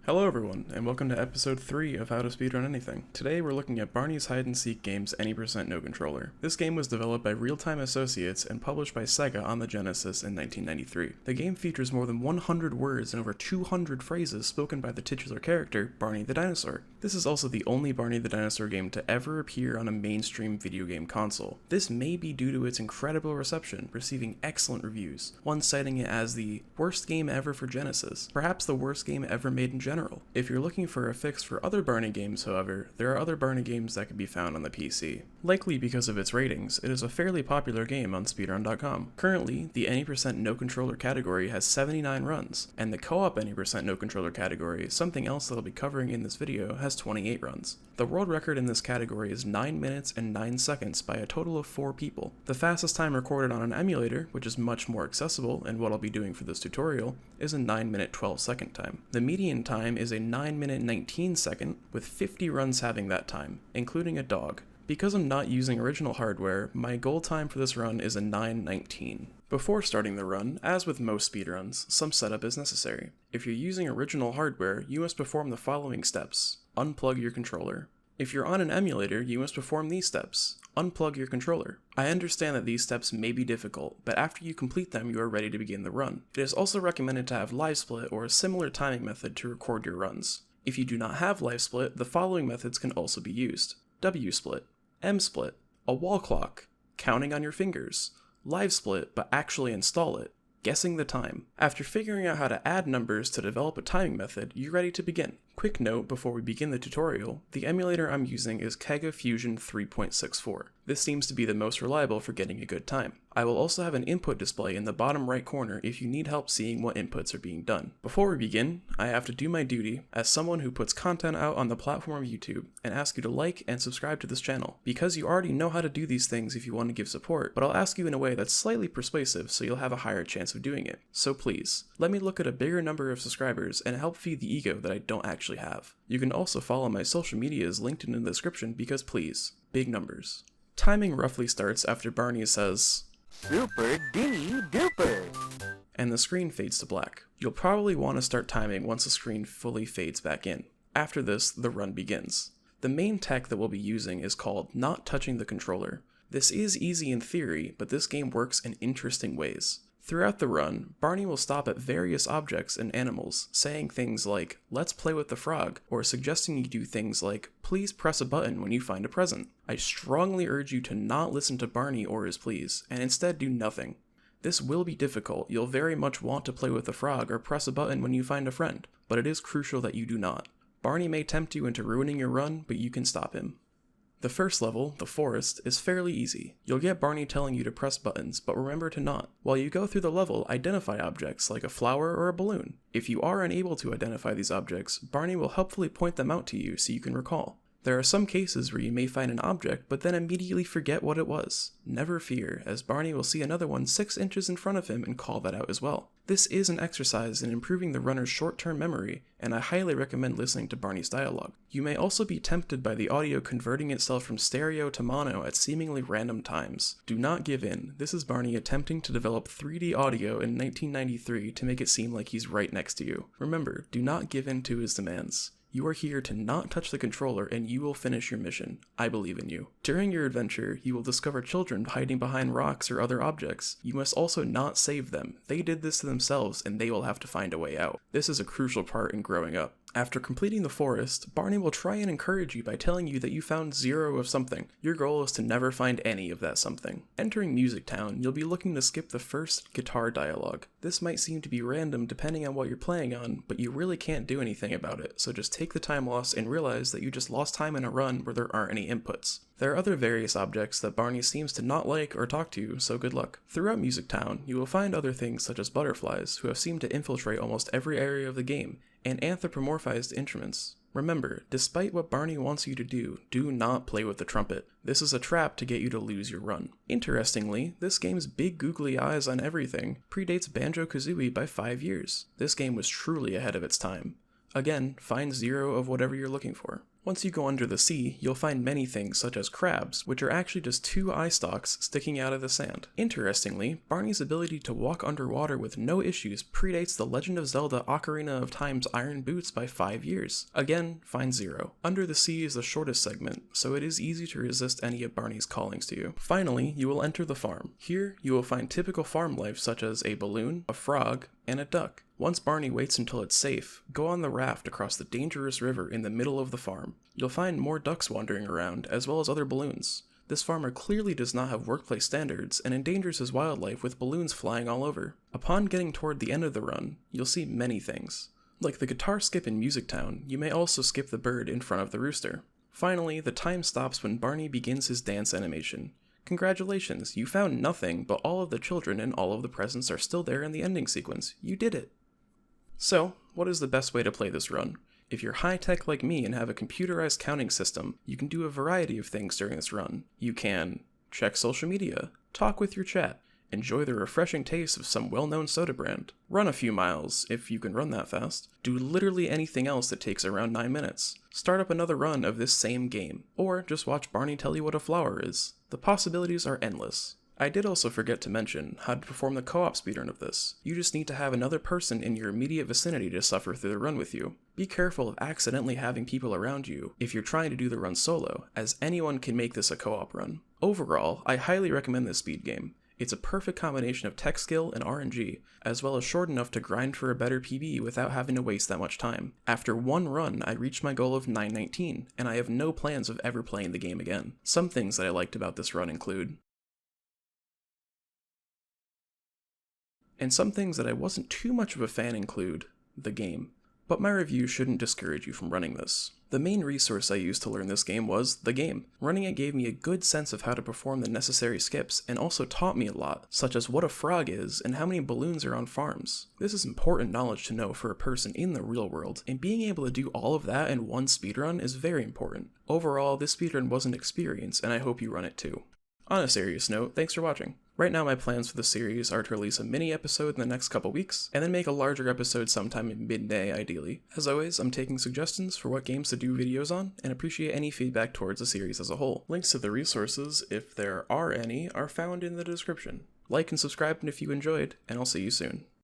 Hello everyone, and welcome to episode 3 of How to Speedrun Anything. Today we're looking at Barney's hide-and-seek game's Any% No Controller. This game was developed by Real-Time Associates and published by Sega on the Genesis in 1993. The game features more than 100 words and over 200 phrases spoken by the titular character, Barney the Dinosaur. This is also the only Barney the Dinosaur game to ever appear on a mainstream video game console. This may be due to its incredible reception, receiving excellent reviews, one citing it as the worst game ever for Genesis, perhaps the worst game ever made in general. If you're looking for a fix for other Barney games, however, there are other Barney games that can be found on the PC. Likely because of its ratings, it is a fairly popular game on Speedrun.com. Currently, the Any% No Controller category has 79 runs, and the co-op Any% No Controller category, something else that I'll be covering in this video, has 28 runs. The world record in this category is 9 minutes and 9 seconds by a total of 4 people. The fastest time recorded on an emulator, which is much more accessible and what I'll be doing for this tutorial, is a 9-minute 12-second time. The median time is a 9-minute 19-second, with 50 runs having that time, including a dog. Because I'm not using original hardware, my goal time for this run is a 9:19. Before starting the run, as with most speedruns, some setup is necessary. If you're using original hardware, you must perform the following steps. Unplug your controller. If you're on an emulator, you must perform these steps. Unplug your controller. I understand that these steps may be difficult, but after you complete them, you are ready to begin the run. It is also recommended to have LiveSplit or a similar timing method to record your runs. If you do not have LiveSplit, the following methods can also be used. WSplit, MSplit, a wall clock, counting on your fingers, LiveSplit but actually install it, guessing the time. After figuring out how to add numbers to develop a timing method, you're ready to begin. Quick note before we begin the tutorial, the emulator I'm using is Kega Fusion 3.64. This seems to be the most reliable for getting a good time. I will also have an input display in the bottom right corner if you need help seeing what inputs are being done. Before we begin, I have to do my duty as someone who puts content out on the platform of YouTube and ask you to like and subscribe to this channel, because you already know how to do these things if you want to give support, but I'll ask you in a way that's slightly persuasive so you'll have a higher chance of doing it. So please, let me look at a bigger number of subscribers and help feed the ego that I don't actually have. You can also follow my social medias linked in the description because please, big numbers. Timing roughly starts after Barney says, Super D duper! And the screen fades to black. You'll probably want to start timing once the screen fully fades back in. After this, the run begins. The main tech that we'll be using is called not touching the controller. This is easy in theory, but this game works in interesting ways. Throughout the run, Barney will stop at various objects and animals, saying things like, "Let's play with the frog," or suggesting you do things like, "Please press a button when you find a present." I strongly urge you to not listen to Barney or his pleas, and instead do nothing. This will be difficult. You'll very much want to play with the frog or press a button when you find a friend, but it is crucial that you do not. Barney may tempt you into ruining your run, but you can stop him. The first level, the forest, is fairly easy. You'll get Barney telling you to press buttons, but remember to not. While you go through the level, identify objects like a flower or a balloon. If you are unable to identify these objects, Barney will helpfully point them out to you so you can recall. There are some cases where you may find an object, but then immediately forget what it was. Never fear, as Barney will see another one 6 inches in front of him and call that out as well. This is an exercise in improving the runner's short-term memory, and I highly recommend listening to Barney's dialogue. You may also be tempted by the audio converting itself from stereo to mono at seemingly random times. Do not give in. This is Barney attempting to develop 3D audio in 1993 to make it seem like he's right next to you. Remember, do not give in to his demands. You are here to not touch the controller and you will finish your mission. I believe in you. During your adventure, you will discover children hiding behind rocks or other objects. You must also not save them. They did this to themselves and they will have to find a way out. This is a crucial part in growing up. After completing the forest, Barney will try and encourage you by telling you that you found 0 of something. Your goal is to never find any of that something. Entering Music Town, you'll be looking to skip the first guitar dialogue. This might seem to be random depending on what you're playing on, but you really can't do anything about it, so just take the time loss and realize that you just lost time in a run where there aren't any inputs. There are other various objects that Barney seems to not like or talk to, so good luck. Throughout Music Town, you will find other things such as butterflies, who have seemed to infiltrate almost every area of the game, and anthropomorphized instruments. Remember, despite what Barney wants you to do not play with the trumpet. This is a trap to get you to lose your run. Interestingly, this game's big googly eyes on everything predates Banjo-Kazooie by 5 years. This game was truly ahead of its time. Again, find 0 of whatever you're looking for. Once you go under the sea, you'll find many things such as crabs, which are actually just two eye stalks sticking out of the sand. Interestingly, Barney's ability to walk underwater with no issues predates The Legend of Zelda Ocarina of Time's Iron Boots by 5 years. Again, find 0. Under the sea is the shortest segment, so it is easy to resist any of Barney's callings to you. Finally, you will enter the farm. Here, you will find typical farm life such as a balloon, a frog, and a duck. Once Barney waits until it's safe, go on the raft across the dangerous river in the middle of the farm. You'll find more ducks wandering around, as well as other balloons. This farmer clearly does not have workplace standards and endangers his wildlife with balloons flying all over. Upon getting toward the end of the run, you'll see many things. Like the guitar skip in Music Town, you may also skip the bird in front of the rooster. Finally, the time stops when Barney begins his dance animation. Congratulations, you found nothing, but all of the children and all of the presents are still there in the ending sequence. You did it! So, what is the best way to play this run? If you're high-tech like me and have a computerized counting system, you can do a variety of things during this run. You can check social media, talk with your chat, enjoy the refreshing taste of some well-known soda brand, run a few miles, if you can run that fast, do literally anything else that takes around 9 minutes, start up another run of this same game, or just watch Barney tell you what a flower is. The possibilities are endless. I did also forget to mention how to perform the co-op speedrun of this. You just need to have another person in your immediate vicinity to suffer through the run with you. Be careful of accidentally having people around you if you're trying to do the run solo, as anyone can make this a co-op run. Overall, I highly recommend this speed game. It's a perfect combination of tech skill and RNG, as well as short enough to grind for a better PB without having to waste that much time. After one run, I reached my goal of 919, and I have no plans of ever playing the game again. Some things that I liked about this run include, and some things that I wasn't too much of a fan include, the game. But my review shouldn't discourage you from running this. The main resource I used to learn this game was the game. Running it gave me a good sense of how to perform the necessary skips and also taught me a lot, such as what a frog is and how many balloons are on farms. This is important knowledge to know for a person in the real world, and being able to do all of that in one speedrun is very important. Overall, this speedrun was an experience, and I hope you run it too. On a serious note, thanks for watching. Right now my plans for the series are to release a mini episode in the next couple weeks, and then make a larger episode sometime in mid-May ideally. As always, I'm taking suggestions for what games to do videos on, and appreciate any feedback towards the series as a whole. Links to the resources, if there are any, are found in the description. Like and subscribe if you enjoyed, and I'll see you soon.